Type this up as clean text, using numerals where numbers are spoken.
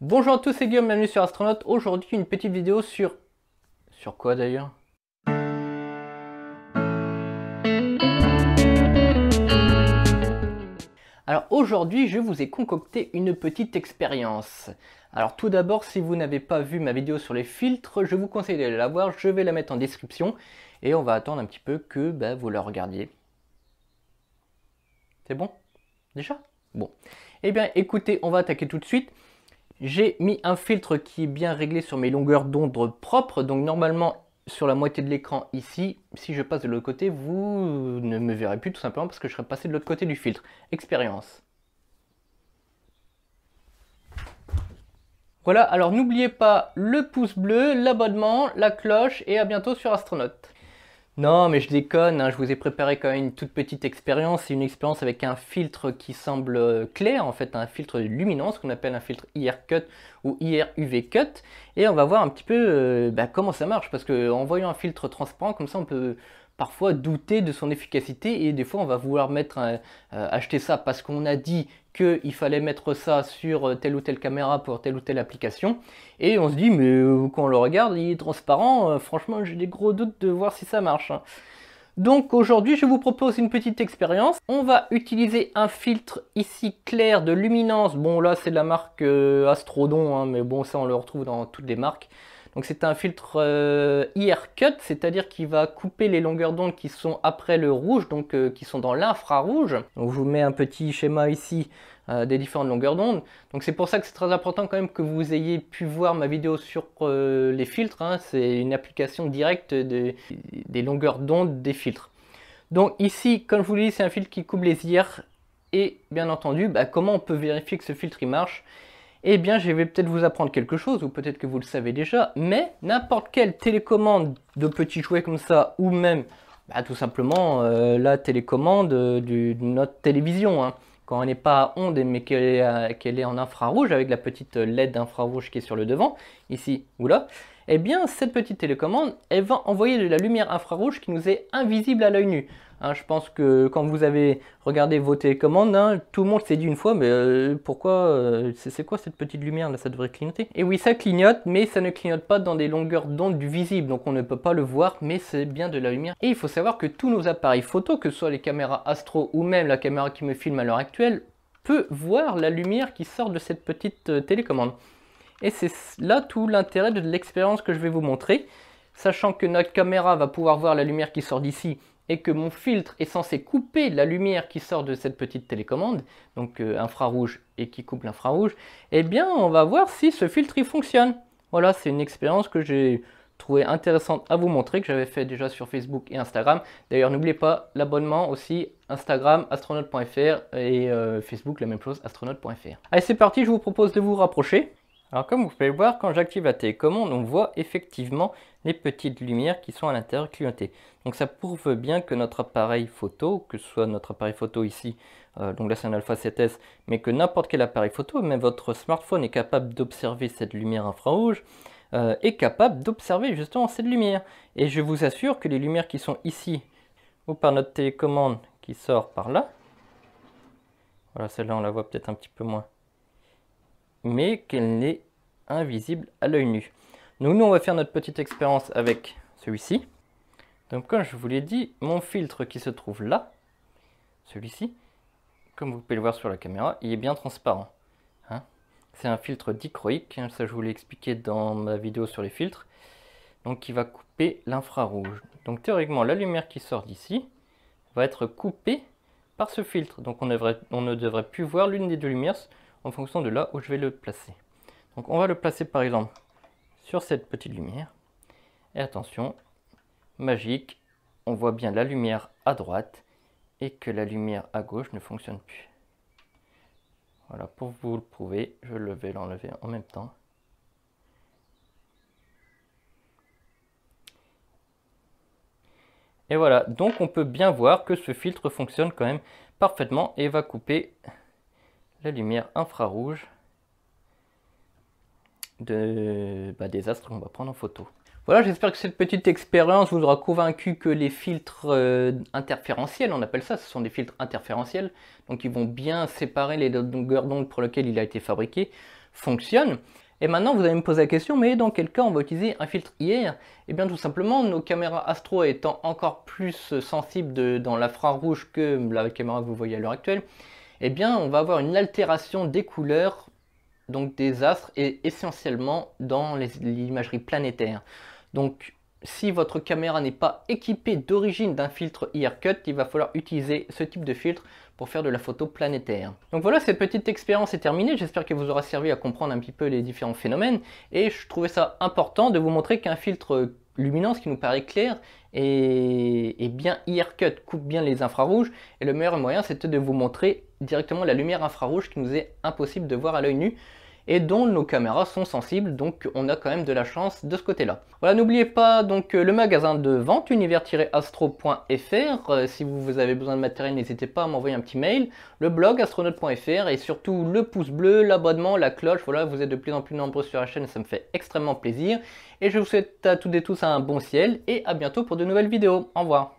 Bonjour à tous, c'est Guillaume, bienvenue sur Astronaute. Aujourd'hui, une petite vidéo sur... Sur quoi d'ailleurs? Alors aujourd'hui, je vous ai concocté une petite expérience. Alors tout d'abord, si vous n'avez pas vu ma vidéo sur les filtres, je vous conseille d'aller la voir, je vais la mettre en description. Et on va attendre un petit peu que vous la regardiez. C'est bon? Déjà? Bon. Eh bien écoutez, on va attaquer tout de suite. J'ai mis un filtre qui est bien réglé sur mes longueurs d'onde propres, donc normalement sur la moitié de l'écran ici, si je passe de l'autre côté, vous ne me verrez plus tout simplement parce que je serai passé de l'autre côté du filtre. Expérience. Voilà, alors n'oubliez pas le pouce bleu, l'abonnement, la cloche et à bientôt sur Astronaute. Non, mais je déconne, hein, je vous ai préparé quand même une toute petite expérience. C'est une expérience avec un filtre qui semble clair, en fait, un filtre de luminance qu'on appelle un filtre IR Cut ou IR UV Cut. Et on va voir un petit peu comment ça marche, parce qu'en voyant un filtre transparent, comme ça, on peut parfois douter de son efficacité. Et des fois, on va vouloir acheter ça parce qu'on a dit qu'il fallait mettre ça sur telle ou telle caméra pour telle ou telle application. Et on se dit, mais quand on le regarde, il est transparent. Franchement, j'ai des gros doutes de voir si ça marche. Donc aujourd'hui, je vous propose une petite expérience. On va utiliser un filtre ici clair de luminance. Bon, là, c'est de la marque Astrodon, hein, mais bon, ça, on le retrouve dans toutes les marques. Donc c'est un filtre IR Cut, c'est-à-dire qu'il va couper les longueurs d'onde qui sont après le rouge, donc qui sont dans l'infrarouge. Donc je vous mets un petit schéma ici des différentes longueurs d'onde. Donc c'est pour ça que c'est très important quand même que vous ayez pu voir ma vidéo sur les filtres, hein. C'est une application directe des longueurs d'onde des filtres. Donc ici, comme je vous l'ai dit, c'est un filtre qui coupe les IR et bien entendu, comment on peut vérifier que ce filtre il marche? Eh bien, je vais peut-être vous apprendre quelque chose, ou peut-être que vous le savez déjà, mais n'importe quelle télécommande de petits jouets comme ça, ou même tout simplement la télécommande de notre télévision, hein, quand elle n'est pas à onde, mais qu'elle est en infrarouge, avec la petite LED infrarouge qui est sur le devant, ici ou là, eh bien, cette petite télécommande, elle va envoyer de la lumière infrarouge qui nous est invisible à l'œil nu. Hein, je pense que quand vous avez regardé vos télécommandes, hein, tout le monde s'est dit une fois, mais pourquoi, c'est quoi cette petite lumière là, ça devrait clignoter? Et oui, ça clignote, mais ça ne clignote pas dans des longueurs d'onde du visible, donc on ne peut pas le voir, mais c'est bien de la lumière. Et il faut savoir que tous nos appareils photo, que ce soit les caméras Astro ou même la caméra qui me filme à l'heure actuelle, peut voir la lumière qui sort de cette petite télécommande. Et c'est là tout l'intérêt de l'expérience que je vais vous montrer, sachant que notre caméra va pouvoir voir la lumière qui sort d'ici, et que mon filtre est censé couper la lumière qui sort de cette petite télécommande, donc infrarouge et qui coupe l'infrarouge, eh bien on va voir si ce filtre il fonctionne. Voilà, c'est une expérience que j'ai trouvée intéressante à vous montrer, que j'avais fait déjà sur Facebook et Instagram. D'ailleurs n'oubliez pas l'abonnement aussi, Instagram astronaute.fr et Facebook la même chose, astronaute.fr. Allez c'est parti, je vous propose de vous rapprocher. Alors comme vous pouvez le voir, quand j'active la télécommande, on voit effectivement les petites lumières qui sont à l'intérieur clignotées. Donc ça prouve bien que notre appareil photo, que ce soit notre appareil photo ici, donc là c'est un Alpha 7S, mais que n'importe quel appareil photo, même votre smartphone est capable d'observer cette lumière infrarouge, est capable d'observer justement cette lumière. Et je vous assure que les lumières qui sont ici, ou par notre télécommande qui sort par là, voilà celle-là on la voit peut-être un petit peu moins, mais qu'elle n'est invisible à l'œil nu. Donc nous on va faire notre petite expérience avec celui-ci. Donc comme je vous l'ai dit, mon filtre qui se trouve là, celui-ci, comme vous pouvez le voir sur la caméra, il est bien transparent. Hein, c'est un filtre dichroïque, hein, ça je vous l'ai expliqué dans ma vidéo sur les filtres, donc qui va couper l'infrarouge. Donc théoriquement la lumière qui sort d'ici va être coupée par ce filtre, donc on ne devrait plus voir l'une des deux lumières en fonction de là où je vais le placer. Donc on va le placer par exemple sur cette petite lumière. Et attention, magique, on voit bien la lumière à droite et que la lumière à gauche ne fonctionne plus. Voilà, pour vous le prouver, je vais l'enlever en même temps. Et voilà, donc on peut bien voir que ce filtre fonctionne quand même parfaitement et va couper la lumière infrarouge des astres qu'on va prendre en photo. Voilà, j'espère que cette petite expérience vous aura convaincu que les filtres interférentiels, on appelle ça, ce sont des filtres interférentiels, donc ils vont bien séparer les longueurs d'onde pour lesquelles il a été fabriqué. fonctionne. Et maintenant vous allez me poser la question, mais dans quel cas on va utiliser un filtre IR? Eh bien tout simplement, nos caméras Astro étant encore plus sensibles dans l'infrarouge que la caméra que vous voyez à l'heure actuelle, eh bien on va avoir une altération des couleurs, donc des astres, et essentiellement dans l'imagerie planétaire. Donc si votre caméra n'est pas équipée d'origine d'un filtre IR Cut, il va falloir utiliser ce type de filtre pour faire de la photo planétaire. Donc voilà, cette petite expérience est terminée, j'espère qu'elle vous aura servi à comprendre un petit peu les différents phénomènes, et je trouvais ça important de vous montrer qu'un filtre luminance qui nous paraît clair et bien IR Cut, coupe bien les infrarouges, et le meilleur moyen c'était de vous montrer directement la lumière infrarouge qui nous est impossible de voir à l'œil nu, et dont nos caméras sont sensibles, donc on a quand même de la chance de ce côté-là. Voilà, n'oubliez pas donc le magasin de vente univers-astro.fr, si vous avez besoin de matériel, n'hésitez pas à m'envoyer un petit mail, le blog astronaute.fr et surtout le pouce bleu, l'abonnement, la cloche. Voilà, vous êtes de plus en plus nombreux sur la chaîne et ça me fait extrêmement plaisir. Et je vous souhaite à toutes et tous un bon ciel et à bientôt pour de nouvelles vidéos. Au revoir.